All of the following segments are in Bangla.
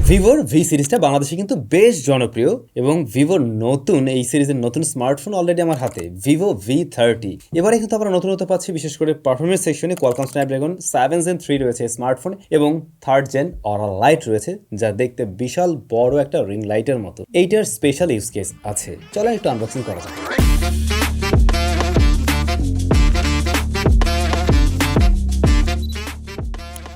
ভিভোর ভি সিরিজটা বাংলাদেশে কিন্তু বেশ জনপ্রিয় এবং ভিভোর নতুন এই সিরিজের নতুন স্মার্টফোন অলরেডি আমার হাতে ভিভো V30। এবারে কিন্তু আমরা নতুনত্ব পাচ্ছি, বিশেষ করে পারফরমেন্স সেকশনে কোয়ালকম স্ন্যাপড্রাগন 7 Gen 3 রয়েছে স্মার্টফোন এবং 3rd Gen অরা লাইট রয়েছে, যা দেখতে বিশাল বড় একটা রিং লাইটের মতো। এইটার স্পেশাল ইউজ কেস আছে, চলো একটু আনবক্সিং করা যাক।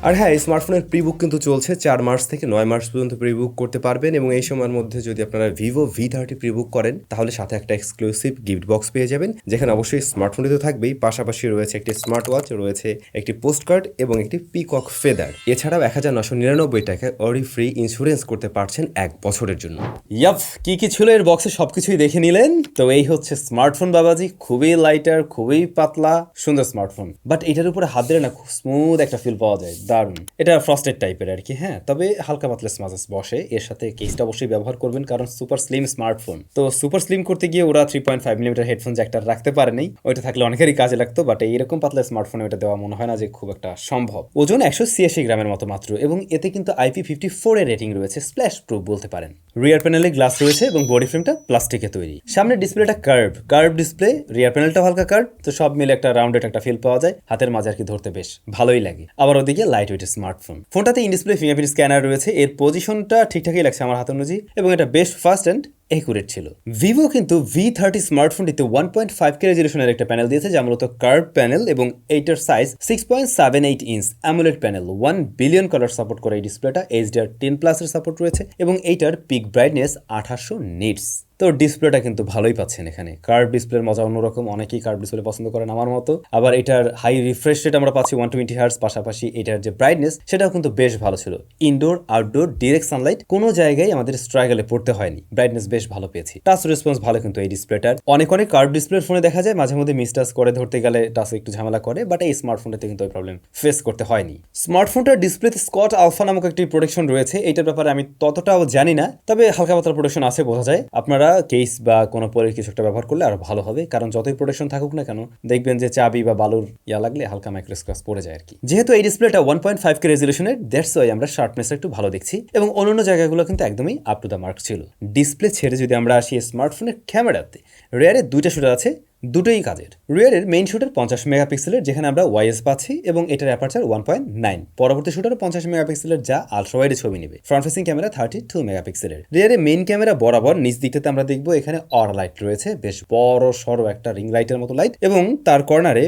আর হ্যাঁ, এই স্মার্টফোনের প্রি বুক কিন্তু চলছে 4 মার্চ থেকে 9 মার্চ পর্যন্ত প্রি বুক করতে পারবেন এবং এই সময়ের মধ্যে যদি আপনারা ভিভো V30 প্রি বুক করেন তাহলে সাথে একটা এক্সক্লুসিভ গিফট বক্স পেয়ে যাবেন, যেখানে অবশ্যই স্মার্টফোনটি তো থাকবেই, পাশাপাশি রয়েছে একটি স্মার্ট ওয়াচ, রয়েছে একটি পোস্ট কার্ড এবং একটি পিকক ফেদার। এছাড়াও 1999 টাকায় অরি ফ্রি ইন্স্যুরেন্স করতে পারছেন 1 বছরের জন্য। ইয়াপ, কি ছিল এর বক্সে সবকিছুই দেখে নিলেন। তো এই হচ্ছে স্মার্টফোন বাবাজি, খুবই লাইটার, খুবই পাতলা, সুন্দর স্মার্টফোন। বাট এটার উপরে হাত দিলে না খুব স্মুথ একটা ফিল পাওয়া যায়, দারুণ। এটা ফ্রস্টেড টাইপের আর কি, হ্যাঁ, তবে হালকা পাতলা স্মাজেস বসে। এর সাথে কেসটা অবশ্যই ব্যবহার করবেন, কারণ সুপার স্লিম স্মার্টফোন। তো সুপার স্লিম করতে গিয়ে ওরা 3.5 মিলিমিটার হেডফোন জ্যাকটা রাখতে পারেনি, ওইটা থাকলে অনেকেরই কাজে লাগতো। বাট এইরকম পাতলা স্মার্টফোনে ওটা দেওয়া মনে হয় না যে খুব একটা সম্ভব। ওজন 186 গ্রামের মতো মাত্র, এবং এতে কিন্তু IP54 এর রেটিং রয়েছে, স্প্ল্যাশ প্রুফ বলতে পারেন। রিয়ার প্যানেলে গ্লাস রয়েছে এবং বডি ফ্রেমটা প্লাস্টিকে তৈরি। সামনের ডিসপ্লেটা কার্ভ ডিসপ্লে, রিয়ার প্যানেলটা হালকা কার্ভ, তো সব মিলে একটা রাউন্ডেড একটা ফিল পাওয়া যায়, হাতের মাঝে আর কি ধরতে বেশ ভালোই লাগে। আবার ওদিকে লাইট ওয়েট স্মার্টফোন। ফোনটাতে ইন ডিসপ্লে ফিঙ্গারপ্রিন্ট স্ক্যানার রয়েছে, এর পজিশনটা ঠিকঠাকই লাগছে আমার হাত অনুযায়ী, এবং এটা বেশ ফাস্ট অ্যান্ড একুরেট ছিল। ভিভো কিন্তু V30 স্মার্টফোনটিতে 1.5K রেজলিউশনের একটা প্যানেল দিয়েছে, যা মূলত কার্ভ প্যানেল, এবং এইটার size 6.78 inch AMOLED panel. 1 billion colour support করে এই ডিসপ্লেটা, HDR10+ এর সাপোর্ট রয়েছে, এবং এইটার পিক ব্রাইটনেস 2800 নিটস। তো ডিসপ্লেটা কিন্তু ভালোই পাচ্ছেন এখানে। কার্ভ ডিসপ্লের মজা অন্যরকম, অনেকেই কার্ভ ডিসপ্লে পছন্দ করেন আমার মতো। আবার এটার হাই রিফ্রেশ রেট আমরা পাচ্ছি 120 হার্টজ, পাশাপাশি এটার যে ব্রাইটনেস সেটাও কিন্তু বেশ ভালো ছিল। ইনডোর আউটডোর ডিরেক্ট সানলাইট কোনো জায়গায় আমাদের স্ট্রাগলে পড়তে হয়নি, ব্রাইটনেস বেশ ভালো পেয়েছি। টাচ রেসপন্স ভালো কিন্তু এই ডিসপ্লেটার। অনেক কার্ভ ডিসপ্লের ফোনে দেখা যায় মাঝে মধ্যে মিসটাচ করে, ধরতে গেলে টাচ একটু ঝামেলা করে, বাট এই স্মার্টফোনটাতে কিন্তু ওই প্রবলেম ফেস করতে হয়নি। স্মার্টফোনটার ডিসপ্লেতে স্কট আলফা নামক একটি প্রোটেকশন রয়েছে, এইটার ব্যাপারে আমি ততটাও জানি না, তবে হালকা পাতলা প্রোটেকশন আছে বোঝা যায়। আপনারা কেস বা কোনো পরের কিছু একটা ব্যবহার করলে আরো ভালো হবে, কারণ যতই প্রোটেকশন থাকুক না কেন, দেখবেন যে চাবি বা বালুর লাগলে হালকা মাইক্রো স্ক্র্যাচ পড়ে যায় আর কি। যেহেতু এই ডিসপ্লেটা 1.5K রেজলিউশনের, দ্যাটস ওয়াই আমরা শার্পনেসটা একটু ভালো দেখছি, এবং অন্যান্য জায়গাগুলো কিন্তু একদমই আপ টু দ্য মার্ক ছিল। ডিসপ্লে ছেড়ে যদি আমরা আসি স্মার্টফোনের ক্যামেরাতে, রেয়ারে 2টা শুটার আছে, দুটোই কাজের। রিয়ারের মেইন শুটার 50 মেগাপিক্সেলের, যেখানে আমরা ওয়াইএস পাচ্ছি, এবং এটার অ্যাপারচার 1.9। পরবর্তী শুটার 50 মেগাপিক্সেলের, যা আলট্রা ওয়াইডে ছবি নেবে। ফ্রন্ট ফেসিং ক্যামেরা 32 মেগাপিক্সেলের। রিয়ারের মেইন ক্যামেরা বরাবর নিচ দিকটাতে আমরা দেখবো এখানে অরা লাইট রয়েছে, বেশ বড় সড়ো একটা রিং লাইটের মতো লাইট, এবং তার কর্নারে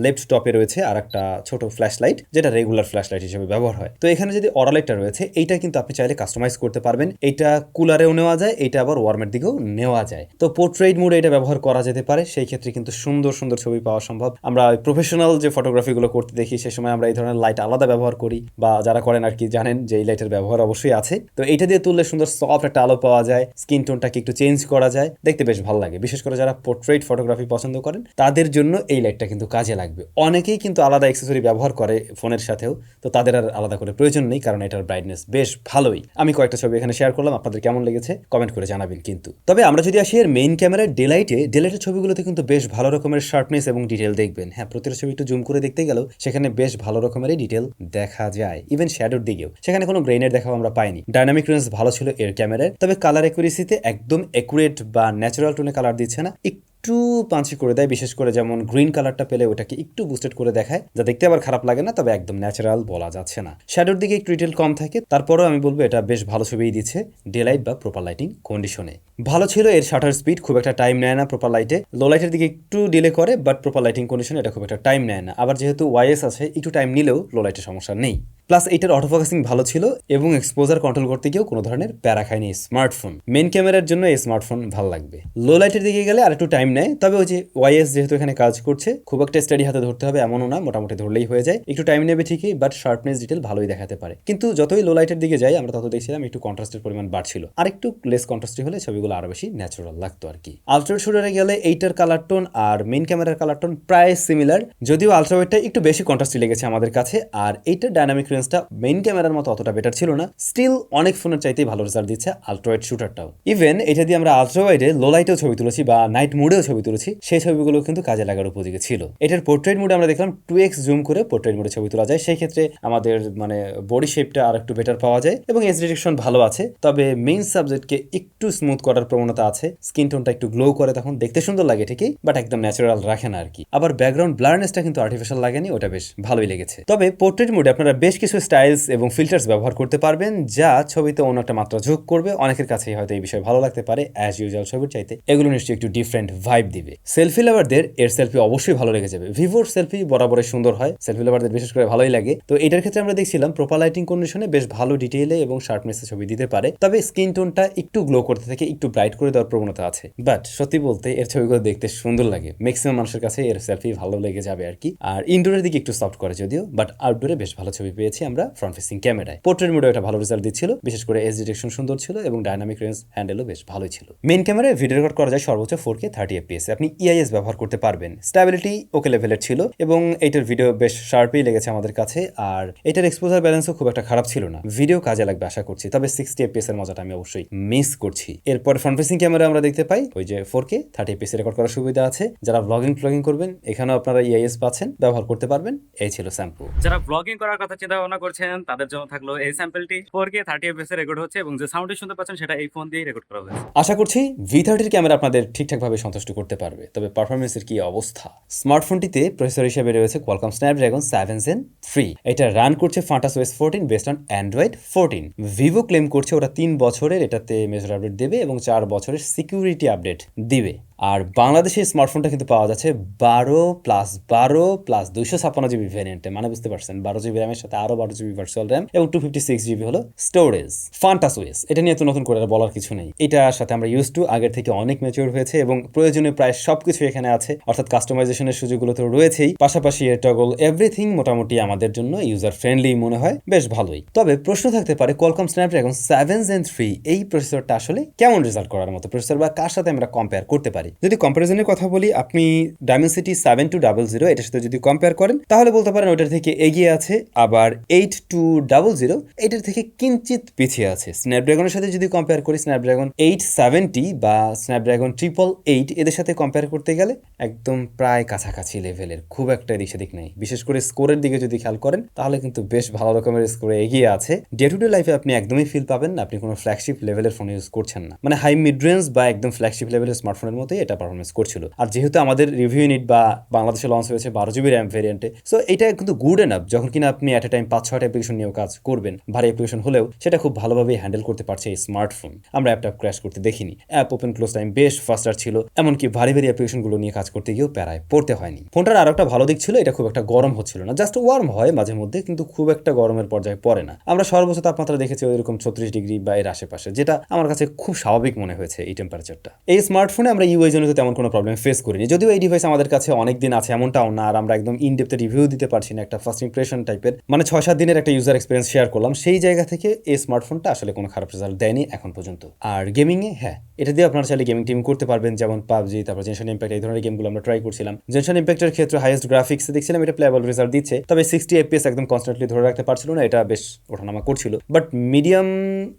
লেফট টপে রয়েছে আর একটা ছোট ফ্ল্যাশ লাইট, যেটা রেগুলার ফ্ল্যাশ লাইট হিসেবে ব্যবহার হয়। তো এখানে যদি অরা লাইটটা রয়েছে, এইটা কিন্তু আপনি চাইলে কাস্টমাইজ করতে পারবেন। এইটা কুলারেও নেওয়া যায়, এইটা আবার ওয়ার্মের দিকেও নেওয়া যায়। তো পোর্ট্রেট মোডে এটা ব্যবহার করা যেতে পারে, সেই ক্ষেত্রে কিন্তু সুন্দর ছবি পাওয়া সম্ভব। আমরা প্রফেশনাল যে ফটোগ্রাফিগুলো করতে দেখি, সে সময় আমরা এই ধরনের লাইট আলাদা ব্যবহার করি, বা যারা করেন আর কি জানেন যে এই লাইটের ব্যবহার অবশ্যই আছে। তো এইটা দিয়ে তুললে সুন্দর সফট একটা আলো পাওয়া যায়, স্কিন টোনটাকে একটু চেঞ্জ করা যায়, দেখতে বেশ ভালো লাগে। বিশেষ করে যারা পোর্ট্রেট ফটোগ্রাফি পছন্দ করেন তাদের জন্য এই লাইটটা কিন্তু কাজে লাগবে। অনেকেই কিন্তু আলাদা অ্যাক্সেসরি ব্যবহার করে ফোনের সাথেও, তো তাদের আর আলাদা করে প্রয়োজন নেই, কারণ এটার ব্রাইটনেস বেশ ভালোই। আমি কয়েকটা ছবি এখানে শেয়ার করলাম, আপনাদের কেমন লেগেছে কমেন্ট করে জানাবেন কিন্তু। তবে আমরা যদি আসি এর মেইন ক্যামেরার ডেলাইটের ছবিগুলোতে কিন্তু বেশ ভালো রকমের শার্পনেস এবং ডিটেল দেখবেন। হ্যাঁ, প্রতিটা ছবি একটু জুম করে দেখতে গেলেও সেখানে বেশ ভালো রকমেরই ডিটেল দেখা যায়। ইভেন শ্যাডোর দিকেও সেখানে কোনো গ্রেইনের দেখাও আমরা পাইনি। ডাইনামিক রেঞ্জ ভালো ছিল এর ক্যামেরার, তবে কালার অ্যাকুরেসিতে একদম অ্যাকুরেট বা ন্যাচারাল টোনে কালার দিচ্ছে না, একটু পাঞ্চি করে দেয়। বিশেষ করে যেমন গ্রিন কালারটা পেলে ওটাকে একটু বুস্টেড করে দেখায়, যা দেখতে আবার খারাপ লাগে না, তবে একদম ন্যাচারাল বলা যাচ্ছে না। শ্যাডোর দিকে একটু ডিটেল কম থাকে, তারপরেও আমি বলবো এটা বেশ ভালো ছবিই দিচ্ছে ডে লাইট বা প্রপার লাইটিং কন্ডিশনে। ভালো ছিল এর শাটার স্পিড, খুব একটা টাইম নেয় না প্রপার লাইটে। লো লাইটের দিকে একটু ডিলে করে, বাট প্রপার লাইটিং কন্ডিশনে এটা খুব একটা টাইম নেয় না। আবার যেহেতু ওয়াইএস আছে, একটু টাইম নিলেও লো লাইটের সমস্যা নেই। প্লাস এটার অটো ফোকাসিং ভালো ছিল, এবং এক্সপোজার কন্ট্রোল করতে গিয়েও কোনো ধরনের প্যারা খায়নি স্মার্টফোন। মেন ক্যামেরার জন্য এই স্মার্টফোন ভালো লাগবে। লো লাইটের দিকে গেলে আর একটু টাইম নেয়, তবে ওই যে ওয়াইএস যেহেতু এখানে কাজ করছে, খুব একটা স্টাডি হাতে ধরতে হবে এমনও না, মোটামুটি ধরলেই হয়ে যায়। একটু টাইম নেবে ঠিকই, বাট শার্পনেস ডিটেল ভালোই দেখাতে পারে। কিন্তু যতই লো লাইটের দিকে যাই আমরা তত দেখছিলাম একটু কন্ট্রাস্টের পরিমাণ বাড়ছিল, আর একটু লেস কন্ট্রাস্টি হলে ছবিগুলো আরো বেশি ন্যাচারাল লাগতো আর কি। আলট্রা শুটারে গেলে এইটার কালার টোন আর মেইন ক্যামেরার কালার টোন প্রায় সিমিলার, যদিও আলট্রা ওয়েটটা একটু বেশি কন্ট্রাস্টি লেগেছে আমাদের কাছে, আর এইটার ডাইনামিক এক্সপিরিয়েন্সটা মেইন ক্যামেরার মতো অতটা বেটার ছিল না, স্টিল অনেক ফোনের চাইতেই ভালো রেজাল্ট দিচ্ছে আলট্রাওয়াইড শুটারটাও। ইভেন এটা দিয়ে আমরা আলট্রাওয়াইডে লো লাইটেও ছবি তুলেছি বা নাইট মোডেও ছবি তুলেছি, সেই ছবিগুলো কিন্তু কাজে লাগার উপযোগী ছিল। এটার পোর্ট্রেট মোডে আমরা দেখলাম 2x জুম করে পোর্ট্রেট মোডে ছবি তোলা যায়, সেই ক্ষেত্রে আমাদের মানে বডি শেপটা আর একটু বেটার পাওয়া যায় এবং এজ ডিটেকশন ভালো আছে। তবে মেইন সাবজেক্টকে একটু স্মুথ করার প্রবণতা আছে, স্কিন টোনটা একটু গ্লো করে, তখন দেখতে সুন্দর লাগে ঠিকই, বাট একদম ন্যাচারাল রাখে না আর কি। আবার ব্যাকগ্রাউন্ড ব্লারনেসটা কিন্তু আর্টিফিশিয়াল লাগেনি, ওটা বেশ ভালোই লেগেছে। তবে পোর্ট্রেট মোডে আপনারা বেশ কিছু স্টাইলস এবং ফিল্টার্স ব্যবহার করতে পারবেন, যা ছবিতে অন্য একটা মাত্রা যোগ করবে। অনেকের কাছেই হয়তো এই বিষয় ভালো লাগতে পারে অ্যাজ ইউজুয়াল ছবির চাইতে, এগুলো নিশ্চয়ই একটু ডিফারেন্ট ভাইব দিবে। সেলফি লাভারদের এর সেলফি অবশ্যই ভালো লেগে যাবে। ভিভোর সেলফি বরাবরই সুন্দর হয়, সেলফি লাভারদের বিশেষ করে ভালোই লাগে। তো এটার ক্ষেত্রে আমরা দেখছিলাম প্রপার লাইটিং কন্ডিশনে বেশ ভালো ডিটেইলে এবং শার্পনেসে ছবি দিতে পারে, তবে স্কিন টোনটা একটু গ্লো করতে থেকে একটু ব্রাইট করে দেওয়ার প্রবণতা আছে। বাট সত্যি বলতে এর ছবিগুলো দেখতে সুন্দর লাগে, ম্যাক্সিমাম মানুষের কাছে এর সেলফি ভালো লেগে যাবে আর কি। আর ইনডোরের দিকে একটু সফট করে যদিও, বাট আউটডোরে বেশ ভালো ছবি পেয়েছি আমরা ফ্রন্ট ফেসিং ক্যামেরায়। পোর্ট্রেট মোডে একটা ভালো রেজাল্ট দিচ্ছিল, বিশেষ করে এজ ডিটেকশন সুন্দর ছিল এবং ডাইনামিক রেঞ্জ হ্যান্ডেলও বেশ ভালোই ছিল। মেইন ক্যামেরায় ভিডিও রেকর্ড করা যায় সর্বোচ্চ 4K 30 FPS, আপনি ইআইএস ব্যবহার করতে পারবেন। স্ট্যাবিলিটি ওকে লেভেলের ছিল এবং এটার ভিডিও বেশ শার্পই লেগেছে আমাদের কাছে। আর এটার এক্সপোজার ব্যালেন্সও খুব একটা খারাপ ছিল না, ভিডিও কাজে লাগবে আশা করছি। তবে 60 FPS এর মজাটা আমি অবশ্যই মিস করছি। এরপর ফ্রন্ট ফেসিং ক্যামেরা আমরা দেখতে পাই ওই যে 4K 30 FPS রেকর্ড করার সুবিধা আছে। যারা ব্লগিং করবেন এখানেও আপনারা ইআইএস পাচ্ছেন, ব্যবহার করতে পারবেন। এই ছিল স্যাম্পল। যারা ব্লগিং করার কথা চিন্তা ভাবনা করছেন তাদের জন্য থাকলো এই স্যাম্পলটি। 4K 30 FPS রেকর্ড হচ্ছে এবং যে সাউন্ডটি শুনতে পাচ্ছেন সেটা এই ফোন দিয়েই রেকর্ড করা হয়েছে। আশা করছি V30 এর ক্যামেরা আপনাদের ঠিকঠাকভাবে সন্তুষ্ট করতে পারবে। তবে পারফরমেন্সের কি অবস্থা? স্মার্টফোনটিতে প্রসেসর হিসেবে রয়েছে কোয়ালকম স্ন্যাপড্রাগন 7 Gen 3, এটা রান করছে Funtouch OS 14 based on Android 14। Vivo claim করছে ওরা 3 বছরের এটাতে মেজর আপডেট দেবে এবং 4 বছরের সিকিউরিটি আপডেট দিবে। আর বাংলাদেশে স্মার্টফোনটা কিন্তু পাওয়া যাচ্ছে 12+12+256 GB ভ্যারিয়েন্টে, মানে বুঝতে পারছেন 12 GB র্যামের সাথে আরো 12 GB ভার্চুয়াল র্যাম এবং 256 GB হলো স্টোরেজ। ফান্টাস ওএস, এটা নিয়ে তো নতুন করে আর বলার কিছু নেই, এটার সাথে আমরা ইউজ টু, আগের থেকে অনেক ম্যাচিউর হয়েছে এবং প্রয়োজনীয় প্রায় সবকিছু এখানে আছে, অর্থাৎ কাস্টমাইজেশনের সুযোগগুলো তো রয়েছেই, পাশাপাশি এর টগল এভরিথিং মোটামুটি আমাদের জন্য ইউজার ফ্রেন্ডলি মনে হয়, বেশ ভালোই। তবে প্রশ্ন থাকতে পারে কোয়ালকম স্ন্যাপড্রাগন 7 Gen 3 এই প্রসেসরটা আসলে কেমন রেজাল্ট করার মতো প্রসেসর, বা কার সাথে আমরা কম্পেয়ার করতে পারি? যদি কম্পারিজনের কথা বলি, আপনি ডায়মেনসিটি 7200 এটার সাথে যদি কম্পেয়ার করেন তাহলে বলতে পারেন ওটার থেকে এগিয়ে আছে। আবার 8200 এটার থেকে কিঞ্চিত পিছিয়ে আছে। স্ন্যাপড্রাগনের সাথে যদি কম্পেয়ার করি, স্ন্যাপড্রাগন 870 বা স্ন্যাপড্রাগন 888 এদের সাথে কম্পেয়ার করতে গেলে একদম প্রায় কাছাকাছি লেভেলের, খুব একটা এদিক সেদিক নেই। বিশেষ করে স্কোরের দিকে যদি খেয়াল করেন তাহলে কিন্তু বেশ ভালো রকমের স্কোরে এগিয়ে আছে। ডে টু ডে লাইফে আপনি একদমই ফিল পাবেন না আপনি কোনো ফ্ল্যাগশিপ লেভেলের ফোন ইউজ করছেন না, মানে হাই মিড রেঞ্জ বা একদম ফ্ল্যাগশিপ লেভেলের স্মার্টফোনের মতোই এটা পারফরমেন্স করছিল। আর যেহেতু আমাদের রিভিউ ইউনিট বা বাংলাদেশে লঞ্চ হয়েছে 12 GB র্যাম ভেরিয়েন্টে, সো এটা কিন্তু গুড এনাফ যখন কিনা আপনি অ্যাট এ টাইম 5-6টা অ্যাপ্লিকেশন নিয়েও কাজ করবেন। ভারী অ্যাপ্লিকেশন হলেও সেটা খুব ভালোভাবে হ্যান্ডেল করতে পারছে এই স্মার্টফোন। আমরা অ্যাপটা ক্র্যাশ করতে দেখিনি, অ্যাপ ওপেন ক্লোজ টাইম বেশ ফাস্টার ছিল, এমনকি ভারী ভারী অ্যাপ্লিকেশনগুলো নিয়ে কাজ করতে গিয়েও প্যারায় পড়তে হয়নি। ফোনটার আরো একটা ভালো দিক ছিল, এটা খুব একটা গরম হচ্ছিল না, জাস্ট ওয়ার্ম হয় মাঝে মধ্যে, কিন্তু খুব একটা গরমের পর্যায়ে পড়ে না। আমরা সর্বোচ্চ তাপমাত্রা দেখেছি ওইরকম 36 ডিগ্রি বা এর আশেপাশে, যেটা আমার কাছে খুব স্বাভাবিক মনে হয়েছে এই টেম্পারেচারটা। এই স্মার্টফোনে আমরা ইউআই জন্য তেমন কোনো প্রবলেম ফেস করিনি, যদিও এই ডিভাইস আমাদের কাছে অনেক দিন আছে এমনটাও না, আর আমরা একদম ইনডেপথে রিভিউ দিতে পারছি না, একটা ফার্স্ট ইমপ্রেশন টাইপের, মানে 6-7 দিনের একটা ইউজার এক্সপিরিয়েন্স শেয়ার করলাম। সেই জায়গা থেকে এই স্মার্টফোনটা আসলে কোনো খারাপ রেজাল্ট দেয়নি এখন পর্যন্ত। আর গেমিংয়ে হ্যাঁ, এটা দিয়ে আপনারা চাইলে গেমিং টিম করতে পারবেন, যেমন পাবজি, তারপর জেনশন ইম্প্যাক্ট, এই ধরনের গেমগুলো আমরা ট্রাই করছিলাম। জেনশন ইম্প্যাক্টের ক্ষেত্রে হাইয়েস্ট গ্রাফিক্স দেখছিলাম, এটা প্লেয়েবল রেজাল্ট দিচ্ছে, তবে 60 FPS একদম কনস্ট্যান্টলি ধরে রাখতে পারছিল না, এটা বেশ ওঠানামা করছিল। বাট মিডিয়াম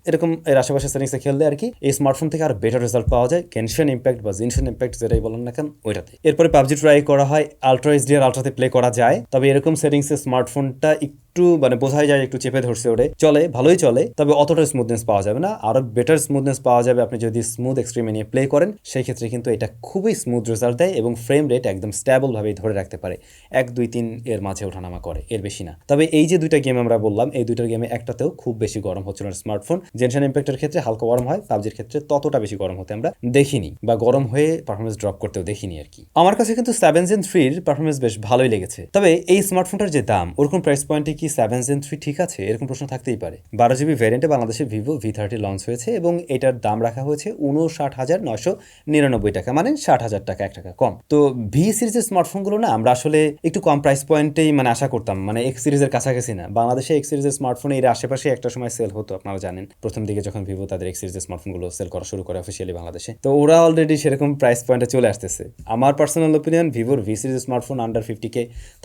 এরকম এর আশেপাশে সেটিংসে খেললে আর কি এই স্মার্টফোন থেকে আর বেটার রেজাল্ট পাওয়া যায়, গেনশন ইম্প্যাক্ট বা জেনশন ইম্প্যাক্ট যেটাই বলেন না কেন ওইটাতে। এরপরে পাবজি ট্রাই করা হয়, আলট্রা এইচডি আর আলট্রাতে প্লে করা যায়, তবে এরকম সেটিংসে স্মার্টফোনটা একটু মানে বোঝাই যায় একটু চেপে ধরছে, ওরে চলে, ভালোই চলে, তবে অতটা স্মুথনেস পাওয়া যাবে না, আরো বেটার স্মুথনেস পাওয়া যাবে আপনি যদি স্মুথ এক্সট্রিমে নিয়ে প্লে করেন, সেই ক্ষেত্রে কিন্তু এটা খুবই স্মুথ রেজাল্ট দেয় এবং ফ্রেম রেট একদম স্ট্যাবল ভাবেই ধরে রাখতে পারে, 1-2-3 এর মাঝে ওঠানামা করে, এর বেশি না। তবে এই যে দুইটা গেম আমরা বললাম, এই দুইটার গেমে একটাতেও খুব বেশি গরম হচ্ছিল না স্মার্টফোন। জেনশন ইম্প্যাক্টের ক্ষেত্রে হালকা গরম হয়, পাবজির ক্ষেত্রে ততটা বেশি গরম হতে আমরা দেখিনি, বা গরম হয়ে পারফরমেন্স ড্রপ করতেও দেখিনি আর কি। আমার কাছে কিন্তু 7 Gen 3 এর পারফরমেন্স বেশ ভালোই লেগেছে। তবে এই স্মার্টফোনটার যে দাম, ওরকম প্রাইস পয়েন্টে কি 7 Gen 3 ঠিক আছে, এরকম প্রশ্ন থাকতেই পারে। 12 GB ভ্যারিয়েন্টে বাংলাদেশে ভিভো V30 লঞ্চ হয়েছে এবং এটার দাম রাখা হয়েছে 59,999 টাকা, মানে 60,000 টাকা, 1 টাকা কম। তো ভি সিরিজের স্মার্টফোনগুলো না আমরা আসলে একটু কম প্রাইস পয়েন্টেই মানে আশা করতাম, মানে এক্স সিরিজের কাছাকাছি না। বাংলাদেশে এক্স সিরিজের স্মার্টফোন এর আশেপাশে একটা সময় সেল হতো, আপনারা জানেন প্রথম দিকে যখন ভিভো তাদের এক্স সিরিজের স্মার্টফোনগুলো সেল করা শুরু করে অফিসিয়ালি বাংলাদেশে, তো ওরা অলরেডি সেরকম প্রাইস পয়েন্টে চলে আসতেছে। আমার পার্সোনাল ওপিনিয়ন ভিভোর V series smartphone under 50K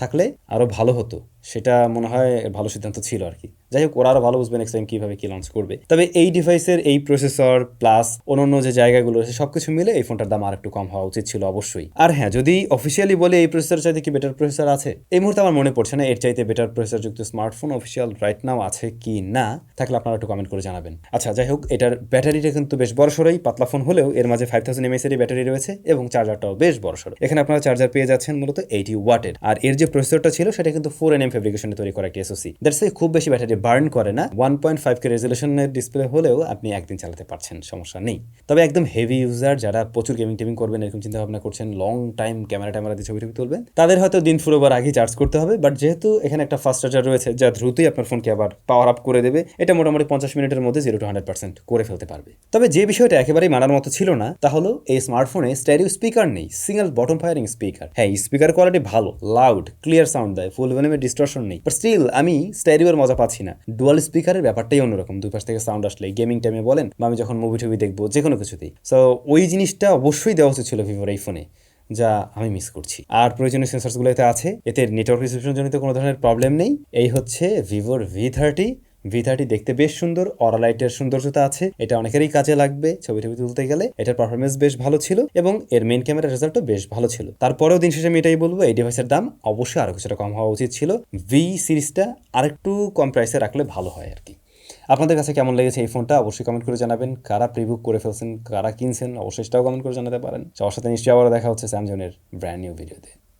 থাকলে আরো ভালো হতো, সেটা মনে হয় ভালো সিদ্ধান্ত ছিল আর কি। যাই হোক, ওরা আরো ভালো বুঝবে নেক্সট টাইম কিভাবে কি লঞ্চ করবে। তবে এই ডিভাইসের এই প্রসেসর প্লাস অন্যান্য যে জায়গাগুলো আছে সবকিছু মিলে এই ফোনটার দাম আর একটু কম হওয়া উচিত ছিল অবশ্যই। আর হ্যাঁ, যদি অফিসিয়ালি বলে এই প্রসেসর চাইতে কি বেটার প্রসেসর আছে, এই মুহূর্তে আমার মনে পড়ছে না এর চাইতে বেটার প্রসেসর যুক্ত স্মার্টফোন অফিসিয়াল রাইট নাও আছে কি না। থাকলে আপনারা একটু কমেন্ট করে জানাবেন। আচ্ছা, যাই হোক, এটার ব্যাটারিটা কিন্তু বেশ বড়সড়ই, পাতলা ফোন হলেও এর মাঝে 5000 mAh এর ব্যাটারি রয়েছে এবং চার্জারটাও বেশ বড়সড়। এখানে আপনারা চার্জার পেয়ে যাচ্ছেন মূলত 80 ওয়াটের। আর এর যে প্রসেসরটা ছিল সেটা কিন্তু 4nm ফেব্রিকেশনে তৈরি করা একটি এসওসি। দ্যাটস খুব বেশি ব্যাটারি বার্ন করে না। 1.5K রেজলিউশনের ডিসপ্লে হলেও আপনি একদিন চালাতে পারছেন, সমস্যা নেই। তবে একদম হেভি ইউজার যারা প্রচুর গেমিং টেমিং করবেন এরকম চিন্তা ভাবনা করছেন, লং টাইম ক্যামেরা দিয়ে ছবি তুলবেন, তাদের হয়তো দিন ফুরোবার আগে চার্জ করতে হবে। বাট যেহেতু এখানে একটা ফাস্ট চার্জার রয়েছে যা দ্রুতই আপনার ফোনকে আবার পাওয়ার আপ করে দেবে, এটা মোটামুটি 50 মিনিটের মধ্যে 0 to 100% করে ফেলতে পারবে। তবে যে বিষয়টা একেবারেই মানার মতো ছিল না তা হলো এই স্মার্টফোনে স্টেরিও স্পিকার নেই, সিঙ্গেল বটম ফায়ারিং স্পিকার। হ্যাঁ, স্পিকার কোয়ালিটি ভালো, লাউড ক্লিয়ার সাউন্ড দেয়, ফুল ভলিউমের ডিস্টরশন নেই, বাট স্টিল আমি স্টেরিওর মজা পাচ্ছি না। ডুয়াল স্পিকারের ব্যাপারটাই অন্যরকম, দুই পাশ থেকে সাউন্ড আসলে গেমিং টাইমে বলেন বা আমি যখন মুভি টুভি দেখবো, যে কোনো কিছুতেই। সো ওই জিনিসটা অবশ্যই দেওয়া উচিত ছিল ভিভোর এই ফোনে, যা আমি মিস করছি। আর প্রয়োজনীয় সেন্সরসগুলো এতে আছে, এতে নেটওয়ার্ক রিসেপশন জনিত কোনো ধরনের প্রবলেম নেই। এই হচ্ছে ভিভোর V30 দেখতে বেশ সুন্দর, অরা লাইটের সৌন্দর্যতা আছে, এটা অনেকেরই কাজে লাগবে ছবি তুলতে গেলে। এটার পারফরমেন্স বেশ ভালো ছিল এবং এর মেইন ক্যামেরার রেজাল্টও বেশ ভালো ছিল। তারপরেও দিন শেষে আমি এটাই বলবো, এই ডিভাইসের দাম অবশ্যই আরো কিছুটা কম হওয়া উচিত ছিল। ভি সিরিজটা আরেকটু কম প্রাইসে রাখলে ভালো হয় আর কি। আপনাদের কাছে কেমন লেগেছে এই ফোনটা অবশ্যই কমেন্ট করে জানাবেন। কারা প্রিবুক করে ফেলছেন, কারা কিনছেন, অবশ্যই সেটাও কমেন্ট করে জানাতে পারেন। সবার সাথে নিশ্চয়ই আবার দেখা হচ্ছে স্যামজনের ব্র্যান্ড নিউ ভিডিওতে।